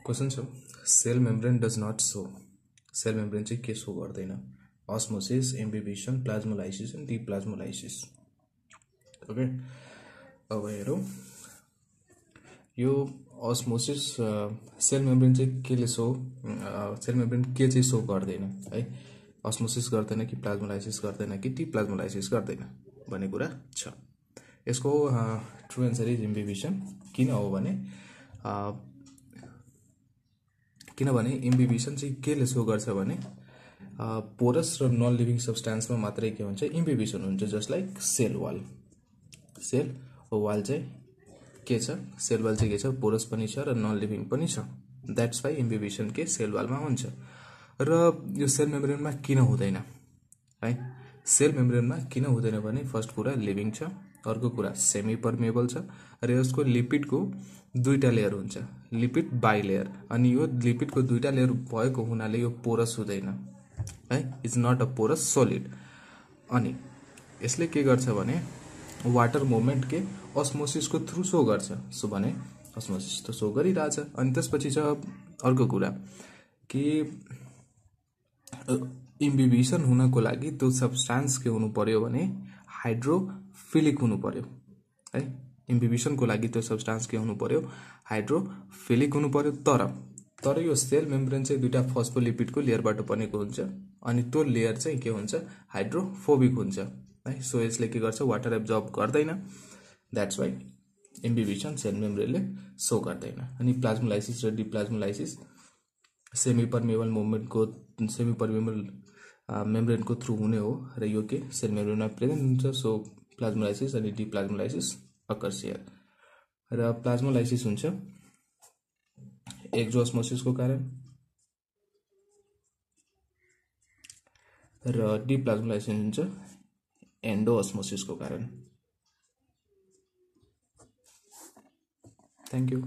question छ cell membrane does not show cell membrane चाहिँ के सो गर्दैन osmosis imbibition plasmolysis and deplasmolysis okay अब हेरौँ यो अस्मोसिस सेल मेम्ब्रेन चाहिँ केले सो सेल मेम्ब्रेन के चाहिँ सो गर्दैन है अस्मोसिस गर्दैन कि प्लाज्मोलाइसिस गर्दैन कि डिप्लाज्मोलाइसिस गर्दैन भन्ने कुरा छ यसको ट्रु एन्सर इज इम्बिबिसन किन हो भने किनभने इम्बिबिसन चाहिँ केले सो गर्छ भने पोरस र नन लिभिङ सब्स्टान्समा मात्रै के हुन्छ इम्बिबिसन हुन्छ जस्ट लाइक सेल वाल चाहिँ के छ सेल वाल चाहिँ के छ पोरस पनि छ र नन लिभिङ पनि छ द्याट्स वाइ इम्बिबिसन के सेल वालमा हुन्छ र यो सेल मेम्ब्रेनमा किन हुँदैन है सेल मेम्ब्रेनमा किन हुँदैन भने फर्स्ट कुरा लिभिङ छ अर्को कुरा सेमी पर्मेबल छ र यसको लिपिडको दुईटा लेयर हुन्छ लिपिड बाइलेयर अनि यो लिपिडको दुईटा लेयर भएको हुनाले यो पोरस हुँदैन है it's not a porous solid अनि यसले के गर्छ भने वाटर मुभमेन्ट के अस्मोसिसको थ्रु सो गर्छ सो भने अस्मोसिस त सो गरिरहेछ अनि त्यसपछि छ अर्को कुरा कि इम्बिबिसन हुनको लागि त्यो सब्स्टान्स के हुनु पर्यो भने हाइड्रोफिलिक हुनु पर्यो है इम्बिबिसनको लागि त्यो सब्स्टान्स के हुनु पर्यो हाइड्रोफिलिक हुनु पर्यो तर यो सेल मेम्ब्रेन चाहिँ दुईटा फस्फोलिपिडको लेयरबाट बनेको हुन्छ अनि त्यो लेयर चाहिँ के हुन्छ हाइड्रोफोबिक हुन्छ है सो यसले के गर्छ वाटर एब्जर्ब गर्दैन द्याट्स वाइ इम्बिबिसन सेल मेम्ब्रेनले सो गर्दैन अनि प्लाज्मोलाइसिस र डिप्लाज्मोलाइसिस सेमी पर्मेबल मुभमेन्टको सेमी पर्मेबल मेम्ब्रेनको थ्रु हुने हो र यो के सेल मेम्ब्रेनमा प्रेजेन्ट हुन्छ सो प्लाज्मोलाइसिस अनि डिप्लाज्मोलाइसिस अकर्स हियर र प्लाज्मोलाइसिस हुन्छ एक्जोस्मोसिसको कारण र डिप्लाज्मोलाइसिस हुन्छ एन्डोअस्मोसिसको कारण थ्यांक यू